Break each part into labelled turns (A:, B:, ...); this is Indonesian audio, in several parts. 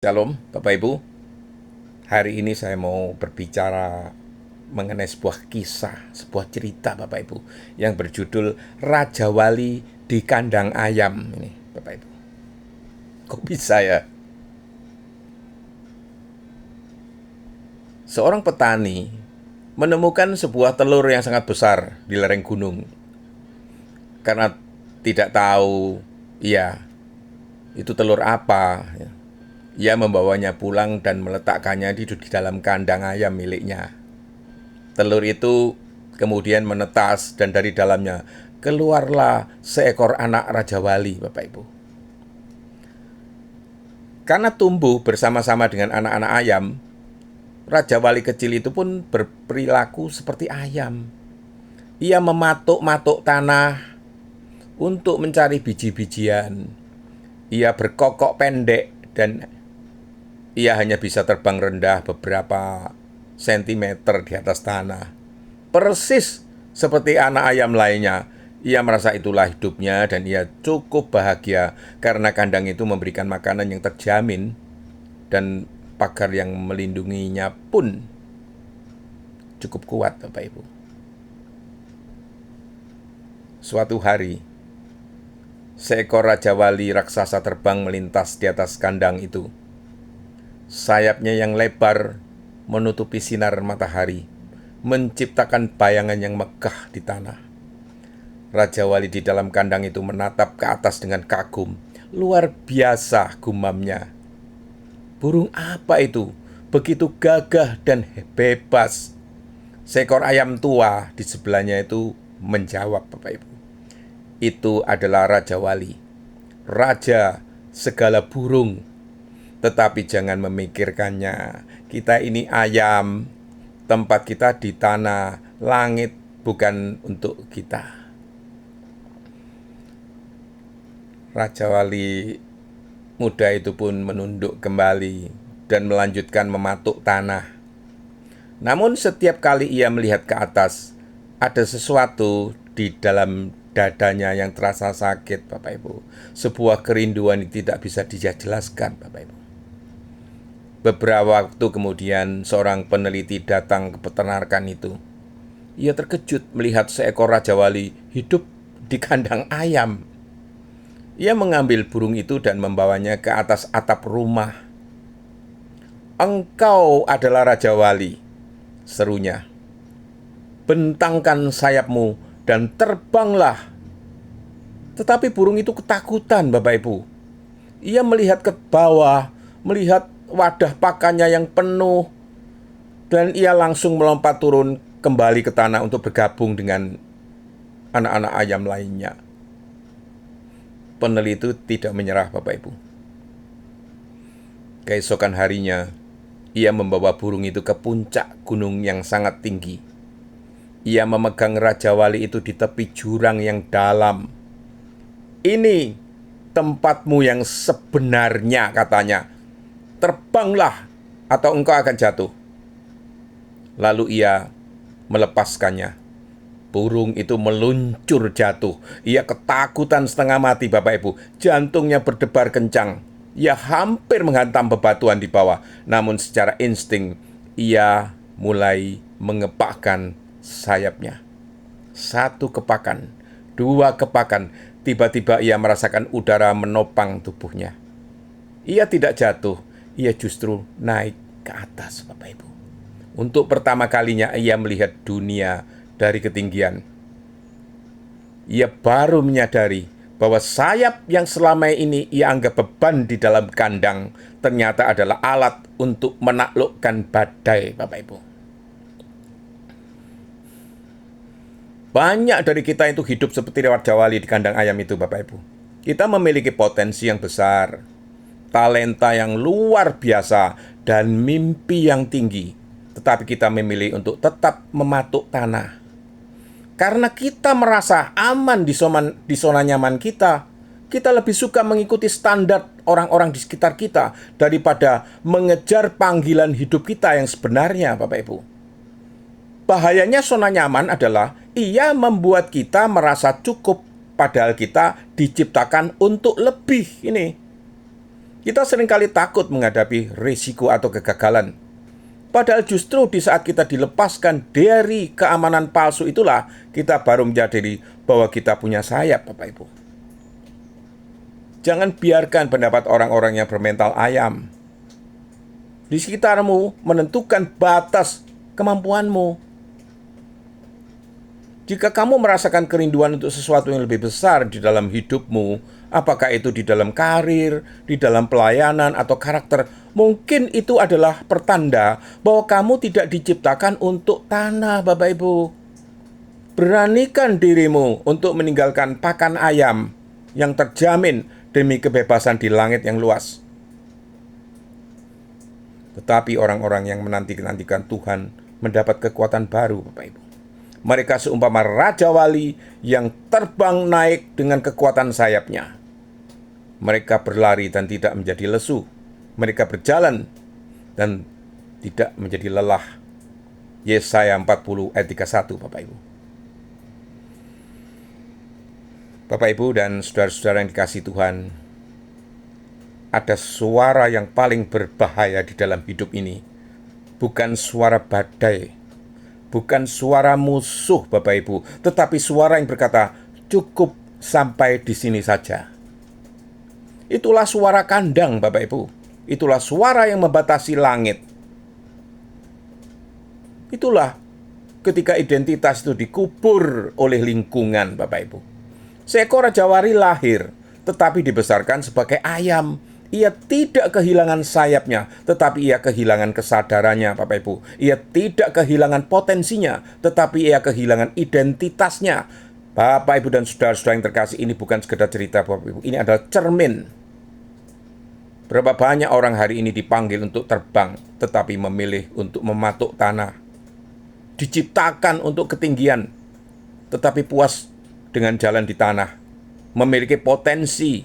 A: Shalom, Bapak Ibu. Hari ini saya mau berbicara mengenai sebuah kisah, sebuah cerita Bapak Ibu yang berjudul Raja Wali di Kandang Ayam ini, Bapak Ibu. Kok bisa ya? Seorang petani menemukan sebuah telur yang sangat besar di lereng gunung. Karena tidak tahu, ya, itu telur apa. Ia membawanya pulang dan meletakkannya di dalam kandang ayam miliknya. Telur itu kemudian menetas dan dari dalamnya keluarlah seekor anak Raja Wali, Bapak Ibu. Karena tumbuh bersama-sama dengan anak-anak ayam, Raja Wali kecil itu pun berperilaku seperti ayam. Ia mematuk-matuk tanah untuk mencari biji-bijian. Ia berkokok pendek dan ia hanya bisa terbang rendah beberapa sentimeter di atas tanah. Persis seperti anak ayam lainnya, ia merasa itulah hidupnya dan ia cukup bahagia karena kandang itu memberikan makanan yang terjamin dan pagar yang melindunginya pun cukup kuat, Bapak Ibu. Suatu hari, seekor Raja Wali raksasa terbang melintas di atas kandang itu. Sayapnya yang lebar menutupi sinar matahari, menciptakan bayangan yang megah di tanah. Raja Wali di dalam kandang itu menatap ke atas dengan kagum. Luar biasa gumamnya. Burung apa itu? Begitu gagah dan bebas. Seekor ayam tua di sebelahnya itu menjawab, Bapak Ibu. Itu adalah Raja Wali. Raja segala burung. Tetapi jangan memikirkannya. Kita ini ayam. Tempat kita di tanah. Langit bukan untuk kita. Raja Wali muda itu pun menunduk kembali dan melanjutkan mematuk tanah. Namun setiap kali ia melihat ke atas, ada sesuatu di dalam dadanya yang terasa sakit, Bapak Ibu. Sebuah kerinduan yang tidak bisa dijelaskan, Bapak Ibu. Beberapa waktu kemudian, seorang peneliti datang ke peternakan itu. Ia terkejut melihat seekor Raja Wali hidup di kandang ayam. Ia mengambil burung itu dan membawanya ke atas atap rumah. "Engkau adalah Raja Wali," serunya. "Bentangkan sayapmu dan terbanglah." Tetapi burung itu ketakutan, Bapak Ibu. Ia melihat ke bawah, melihat wadah pakannya yang penuh, dan ia langsung melompat turun kembali ke tanah untuk bergabung dengan anak-anak ayam lainnya. Peneliti itu tidak menyerah, Bapak Ibu. Keesokan harinya, ia membawa burung itu ke puncak gunung yang sangat tinggi. Ia memegang Raja Wali itu di tepi jurang yang dalam. "Ini tempatmu yang sebenarnya," katanya. "Terbanglah atau engkau akan jatuh." Lalu ia melepaskannya. Burung itu meluncur jatuh. Ia ketakutan setengah mati, Bapak Ibu. Jantungnya berdebar kencang. Ia hampir menghantam bebatuan di bawah. Namun secara insting, ia mulai mengepakkan sayapnya. Satu kepakan, dua kepakan. Tiba-tiba ia merasakan udara menopang tubuhnya. Ia tidak jatuh. Ia justru naik ke atas, Bapak Ibu. Untuk pertama kalinya ia melihat dunia dari ketinggian. Ia baru menyadari bahwa sayap yang selama ini ia anggap beban di dalam kandang ternyata adalah alat untuk menaklukkan badai, Bapak Ibu. Banyak dari kita itu hidup seperti Raja Wali di kandang ayam itu, Bapak Ibu. Kita memiliki potensi yang besar, talenta yang luar biasa, dan mimpi yang tinggi. Tetapi kita memilih untuk tetap mematuk tanah. Karena kita merasa aman di zona nyaman kita, kita lebih suka mengikuti standar orang-orang di sekitar kita daripada mengejar panggilan hidup kita yang sebenarnya, Bapak Ibu. Bahayanya zona nyaman adalah ia membuat kita merasa cukup, padahal kita diciptakan untuk lebih ini. Kita seringkali takut menghadapi risiko atau kegagalan. Padahal justru di saat kita dilepaskan dari keamanan palsu itulah kita baru menyadari bahwa kita punya sayap, Bapak Ibu. Jangan biarkan pendapat orang-orang yang bermental ayam di sekitarmu menentukan batas kemampuanmu. Jika kamu merasakan kerinduan untuk sesuatu yang lebih besar di dalam hidupmu, apakah itu di dalam karir, di dalam pelayanan, atau karakter, mungkin itu adalah pertanda bahwa kamu tidak diciptakan untuk tanah, Bapak Ibu. Beranikan dirimu untuk meninggalkan pakan ayam yang terjamin demi kebebasan di langit yang luas. Tetapi orang-orang yang menanti-nantikan Tuhan mendapat kekuatan baru, Bapak Ibu. Mereka seumpama Raja Wali yang terbang naik dengan kekuatan sayapnya. Mereka berlari dan tidak menjadi lesu. Mereka berjalan dan tidak menjadi lelah. Yesaya 40 ayat 31, Bapak Ibu. Bapak Ibu dan saudara-saudara yang dikasihi Tuhan, ada suara yang paling berbahaya di dalam hidup ini. Bukan suara badai, bukan suara musuh, Bapak Ibu, tetapi suara yang berkata, cukup sampai di sini saja. Itulah suara kandang, Bapak Ibu. Itulah suara yang membatasi langit. Itulah ketika identitas itu dikubur oleh lingkungan, Bapak Ibu. Seekor Raja Wali lahir, tetapi dibesarkan sebagai ayam. Ia tidak kehilangan sayapnya, tetapi ia kehilangan kesadarannya, Bapak Ibu. Ia tidak kehilangan potensinya, tetapi ia kehilangan identitasnya. Bapak Ibu dan saudara-saudara yang terkasih, ini bukan sekedar cerita, Bapak Ibu. Ini adalah cermin. Berapa banyak orang hari ini dipanggil untuk terbang, tetapi memilih untuk mematuk tanah. Diciptakan untuk ketinggian, tetapi puas dengan jalan di tanah. Memiliki potensi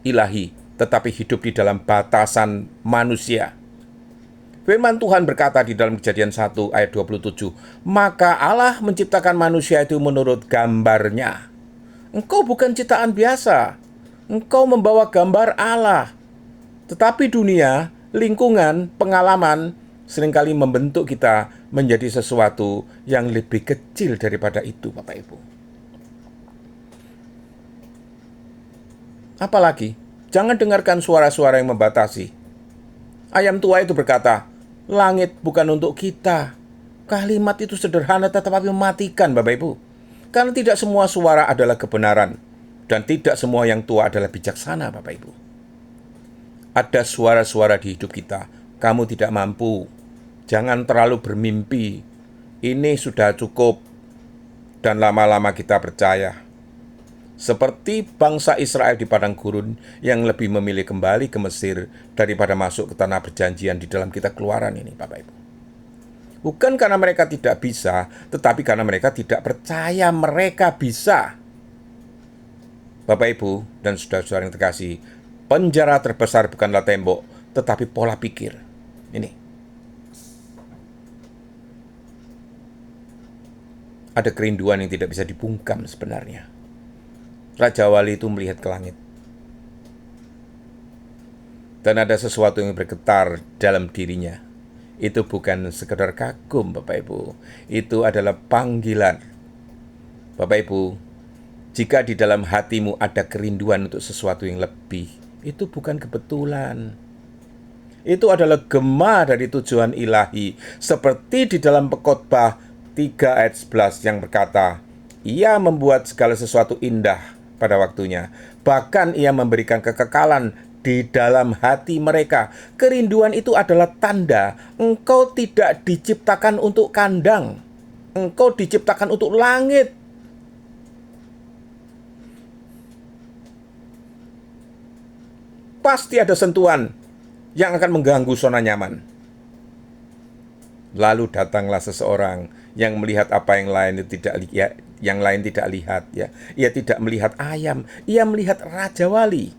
A: ilahi, tetapi hidup di dalam batasan manusia. Firman Tuhan berkata di dalam Kejadian 1 ayat 27, maka Allah menciptakan manusia itu menurut gambarnya. Engkau bukan ciptaan biasa. Engkau membawa gambar Allah. Tetapi dunia, lingkungan, pengalaman seringkali membentuk kita menjadi sesuatu yang lebih kecil daripada itu, Bapak Ibu. Apalagi, jangan dengarkan suara-suara yang membatasi. Ayam tua itu berkata, langit bukan untuk kita. Kalimat itu sederhana tetapi mematikan, Bapak Ibu. Karena tidak semua suara adalah kebenaran. Dan tidak semua yang tua adalah bijaksana, Bapak Ibu. Ada suara-suara di hidup kita. Kamu tidak mampu. Jangan terlalu bermimpi. Ini sudah cukup. Dan lama-lama kita percaya. Seperti bangsa Israel di padang gurun yang lebih memilih kembali ke Mesir daripada masuk ke tanah perjanjian di dalam kitab Keluaran ini, Bapak Ibu. Bukan karena mereka tidak bisa, tetapi karena mereka tidak percaya mereka bisa. Bapak Ibu dan saudara-saudara yang terkasih, penjara terbesar bukanlah tembok, tetapi pola pikir. Ini. Ada kerinduan yang tidak bisa dibungkam sebenarnya. Raja Wali itu melihat ke langit. Dan ada sesuatu yang bergetar dalam dirinya. Itu bukan sekedar kagum, Bapak Ibu. Itu adalah panggilan. Bapak Ibu, jika di dalam hatimu ada kerinduan untuk sesuatu yang lebih, itu bukan kebetulan. Itu adalah gema dari tujuan ilahi. Seperti di dalam Pengkhotbah 3 ayat 11 yang berkata, ia membuat segala sesuatu indah pada waktunya. Bahkan ia memberikan kekekalan di dalam hati mereka. Kerinduan itu adalah tanda engkau tidak diciptakan untuk kandang. Engkau diciptakan untuk langit. Pasti ada sentuhan yang akan mengganggu zona nyaman. Lalu datanglah seseorang yang melihat apa yang lain tidak lihat, ya. Ia tidak melihat ayam, ia melihat Raja Wali.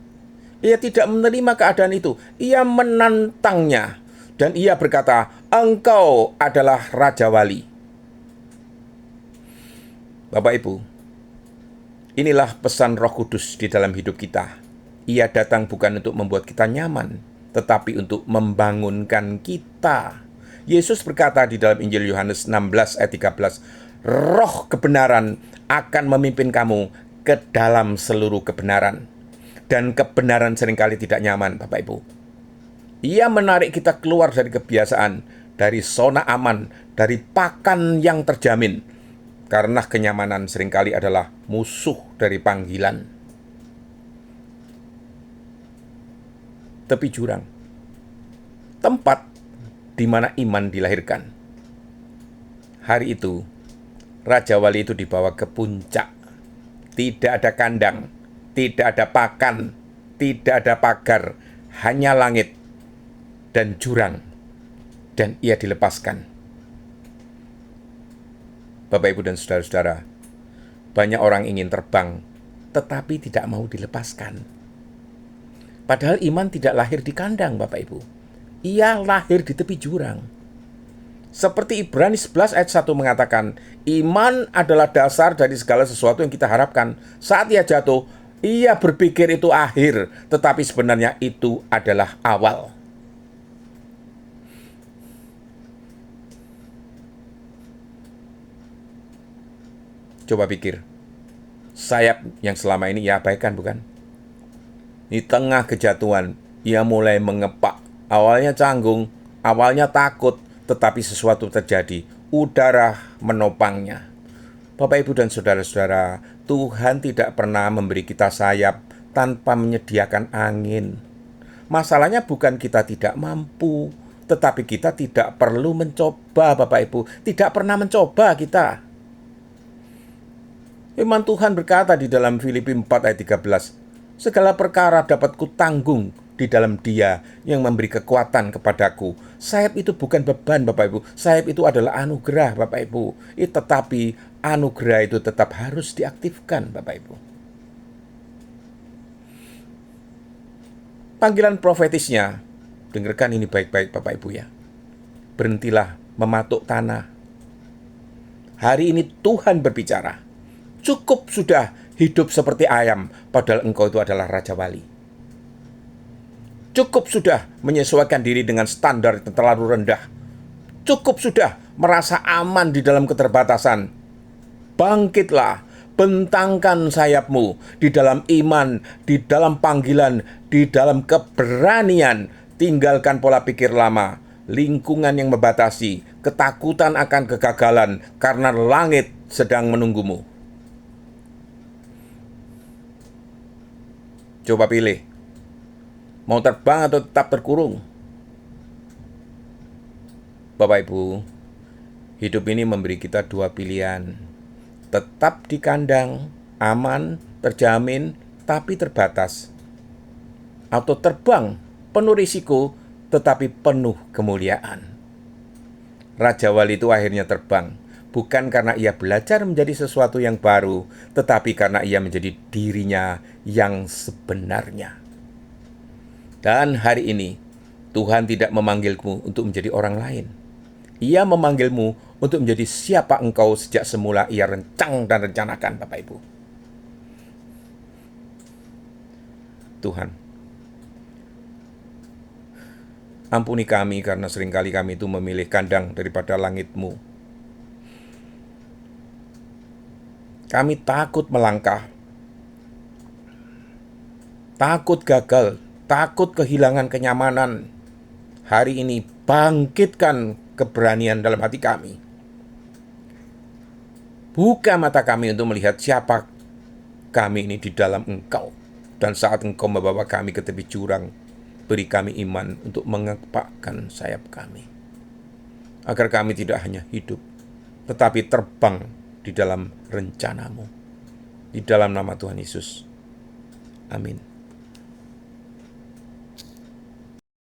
A: Ia tidak menerima keadaan itu. Ia menantangnya dan ia berkata, engkau adalah Raja Wali. Bapak Ibu, inilah pesan Roh Kudus di dalam hidup kita. Ia datang bukan untuk membuat kita nyaman, tetapi untuk membangunkan kita. Yesus berkata di dalam Injil Yohanes 16 ayat 13, Roh kebenaran akan memimpin kamu ke dalam seluruh kebenaran. Dan kebenaran seringkali tidak nyaman, Bapak Ibu. Ia menarik kita keluar dari kebiasaan, dari zona aman, dari pakan yang terjamin. Karena kenyamanan seringkali adalah musuh dari panggilan. Tepi jurang, tempat di mana iman dilahirkan. Hari itu, Raja Wali itu dibawa ke puncak. Tidak ada kandang, tidak ada pakan, tidak ada pagar, hanya langit dan jurang. Dan ia dilepaskan. Bapak, Ibu, dan saudara-saudara, banyak orang ingin terbang, tetapi tidak mau dilepaskan. Padahal iman tidak lahir di kandang, Bapak Ibu. Ia lahir di tepi jurang. Seperti Ibrani 11 ayat 1 mengatakan, iman adalah dasar dari segala sesuatu yang kita harapkan. Saat ia jatuh, ia berpikir itu akhir, tetapi sebenarnya itu adalah awal. Coba pikir, sayap yang selama ini ia abaikan, bukan? Di tengah kejatuhan, ia mulai mengepak. Awalnya canggung, awalnya takut, tetapi sesuatu terjadi. Udara menopangnya. Bapak, Ibu, dan saudara-saudara, Tuhan tidak pernah memberi kita sayap tanpa menyediakan angin. Masalahnya bukan kita tidak mampu, tetapi kita tidak perlu mencoba, Bapak Ibu. Tidak pernah mencoba kita. Firman Tuhan berkata di dalam Filipi 4 ayat 13, segala perkara dapat kutanggung di dalam Dia yang memberi kekuatan kepadaku. Sayap itu bukan beban, Bapak Ibu. Sayap itu adalah anugerah, Bapak Ibu. Tetapi anugerah itu tetap harus diaktifkan, Bapak Ibu. Panggilan profetisnya, dengarkan ini baik-baik, Bapak Ibu ya. Berhentilah mematuk tanah. Hari ini Tuhan berbicara. Cukup sudah hidup seperti ayam, padahal engkau itu adalah Raja Wali. Cukup sudah menyesuaikan diri dengan standar yang terlalu rendah. Cukup sudah merasa aman di dalam keterbatasan. Bangkitlah, bentangkan sayapmu di dalam iman, di dalam panggilan, di dalam keberanian. Tinggalkan pola pikir lama, lingkungan yang membatasi, ketakutan akan kegagalan, karena langit sedang menunggumu. Coba pilih, mau terbang atau tetap terkurung? Bapak Ibu, hidup ini memberi kita dua pilihan. Tetap di kandang, aman, terjamin, tapi terbatas. Atau terbang, penuh risiko, tetapi penuh kemuliaan. Raja Wali itu akhirnya terbang, bukan karena ia belajar menjadi sesuatu yang baru, tetapi karena ia menjadi dirinya yang sebenarnya. Dan hari ini, Tuhan tidak memanggilmu untuk menjadi orang lain. Ia memanggilmu untuk menjadi siapa engkau sejak semula ia rencang dan rencanakan, Bapak Ibu. Tuhan, ampuni kami karena seringkali kami itu memilih kandang daripada langit-Mu. Kami takut melangkah, takut gagal, takut kehilangan kenyamanan. Hari ini bangkitkan keberanian dalam hati kami. Buka mata kami untuk melihat siapa kami ini di dalam Engkau. Dan saat Engkau membawa kami ke tepi jurang, beri kami iman untuk mengepakkan sayap kami. Agar kami tidak hanya hidup, tetapi terbang di dalam rencana-Mu. Di dalam nama Tuhan Yesus. Amin.